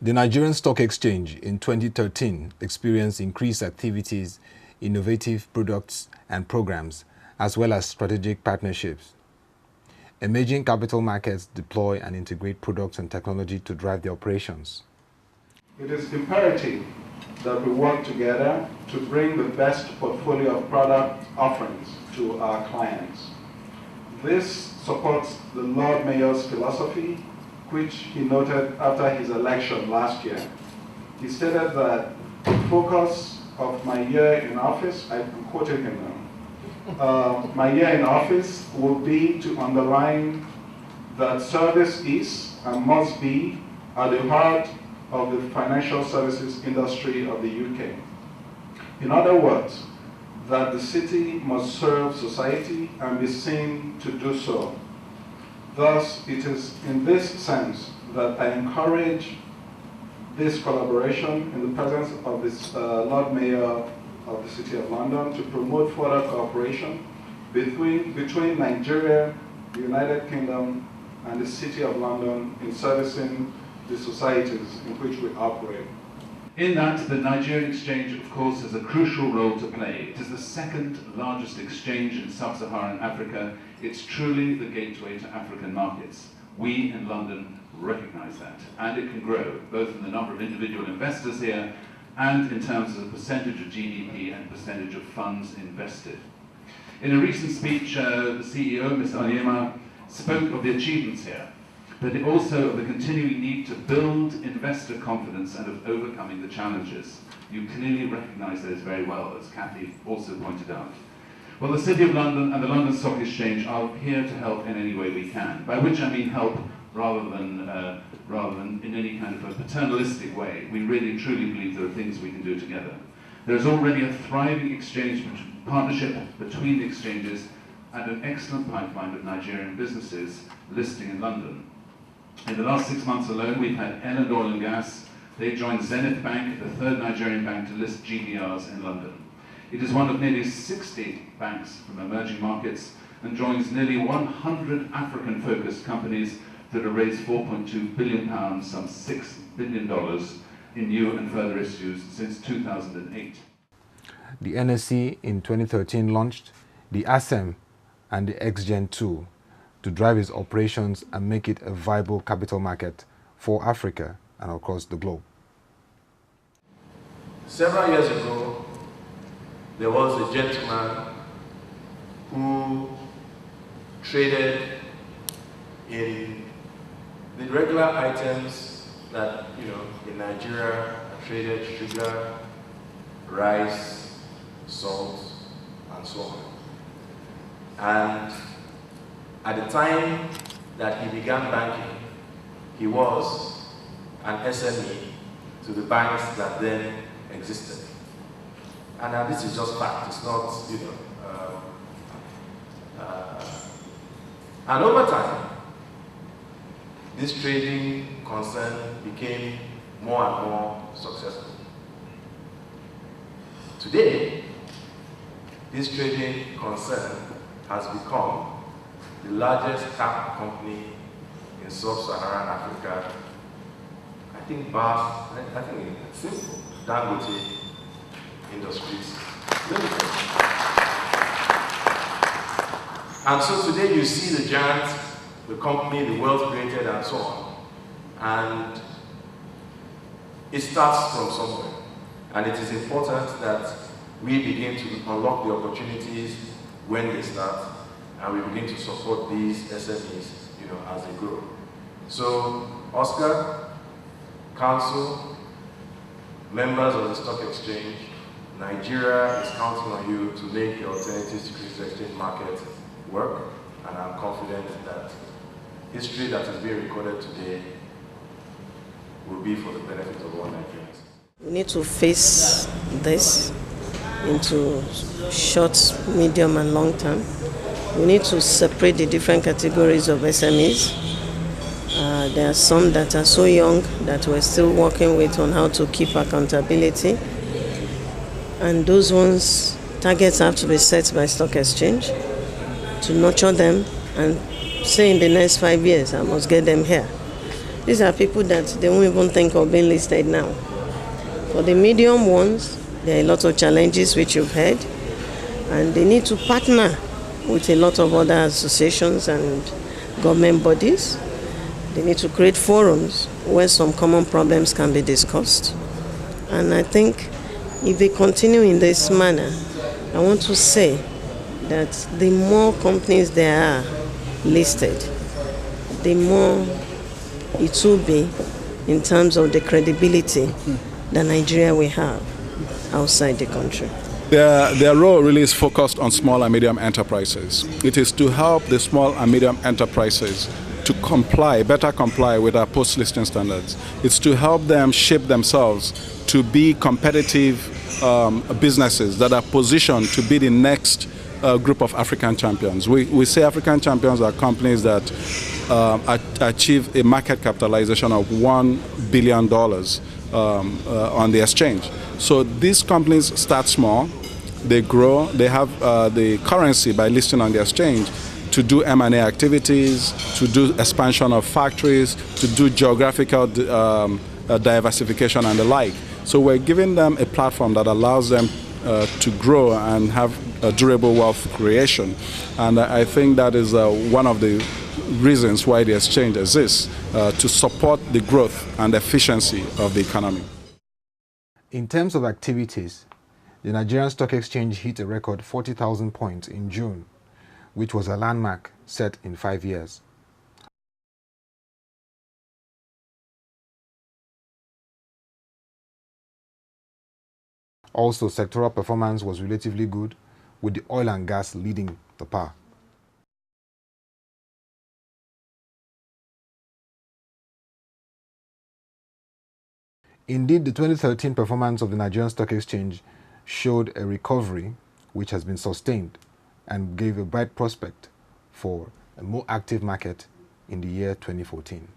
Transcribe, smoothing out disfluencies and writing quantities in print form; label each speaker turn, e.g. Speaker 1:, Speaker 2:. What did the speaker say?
Speaker 1: The Nigerian Stock Exchange in 2013 experienced increased activities, innovative products and programs, as well as strategic partnerships. Emerging capital markets deploy and integrate products and technology to drive their operations.
Speaker 2: It is imperative that we work together to bring the best portfolio of product offerings to our clients. This supports the Lord Mayor's philosophy, which he noted after his election last year. He stated that the focus of my year in office, I'm quoting him now, my year in office will be to underline that service is and must be at the heart of the financial services industry of the UK. In other words, that the city must serve society and be seen to do so. Thus, it is in this sense that I encourage this collaboration in the presence of this Lord Mayor of the City of London to promote further cooperation between Nigeria, the United Kingdom, and the City of London in servicing the societies in which we operate.
Speaker 3: In that, the Nigerian exchange, of course, has a crucial role to play. It is the second largest exchange in sub-Saharan Africa. It's truly the gateway to African markets. We in London recognize that, and it can grow, both in the number of individual investors here and in terms of the percentage of GDP and percentage of funds invested. In a recent speech, the CEO, Mr. Onyema, spoke of the achievements here, but also of the continuing need to build investor confidence and of overcoming the challenges. You clearly recognize those very well, as Kathy also pointed out. Well, the City of London and the London Stock Exchange are here to help in any way we can, by which I mean help rather than in any kind of a paternalistic way. We really truly believe there are things we can do together. There is already a thriving exchange partnership between the exchanges and an excellent pipeline of Nigerian businesses listing in London. In the last 6 months alone, we've had Ellen Oil and Gas. They joined Zenith Bank, the third Nigerian bank to list GDRs in London. It is one of nearly 60 banks from emerging markets and joins nearly 100 African-focused companies that have raised £4.2 billion, some $6 billion in new and further issues since 2008.
Speaker 1: The NSE in 2013 launched the ASEM and the XGen tool to drive its operations and make it a viable capital market for Africa and across the globe.
Speaker 4: Several years ago, there was a gentleman who traded in the regular items that, in Nigeria are traded: sugar, rice, salt, and so on. And at the time that he began banking, he was an SME to the banks that then existed. And now this is just fact, it's not, and over time, this trading concern became more and more successful. Today, this trading concern has become the largest cap company in sub-Saharan Africa. I think it's simple, Dangote Industries Limited. And so today you see the giant, the company, the wealth created, and so on. And it starts from somewhere. And it is important that we begin to unlock the opportunities when they start, and we begin to support these SMEs, as they grow. So, Oscar, Council, members of the Stock Exchange, Nigeria is counting on you to make the alternative securities exchange market work, and I'm confident that history that is being recorded today will be for the benefit of all Nigerians.
Speaker 5: We need to face this into short, medium, and long term. We need to separate the different categories of SMEs. There are some that are so young that we're still working with on how to keep accountability. And those ones, targets have to be set by Stock Exchange to nurture them and say in the next 5 years, I must get them here. These are people that they won't even think of being listed now. For the medium ones, there are a lot of challenges which you've heard, and they need to partner with a lot of other associations and government bodies. They need to create forums where some common problems can be discussed. And I think if they continue in this manner, I want to say that the more companies there are listed, the more it will be in terms of the credibility that Nigeria will have outside the country.
Speaker 6: Their role really is focused on small and medium enterprises. It is to help the small and medium enterprises to better comply with our post-listing standards. It's to help them shape themselves to be competitive businesses that are positioned to be the next group of African champions. We say African champions are companies that achieve a market capitalization of $1 billion on the exchange. So these companies start small, they grow, they have the currency by listing on the exchange to do M&A activities, to do expansion of factories, to do geographical diversification and the like. So we're giving them a platform that allows them to grow and have a durable wealth creation. And I think that is one of the reasons why the exchange exists, to support the growth and efficiency of the economy.
Speaker 1: In terms of activities, the Nigerian Stock Exchange hit a record 40,000 points in June, which was a landmark set in 5 years. Also, sectoral performance was relatively good, with the oil and gas leading the pack. Indeed, the 2013 performance of the Nigerian Stock Exchange showed a recovery which has been sustained and gave a bright prospect for a more active market in the year 2014.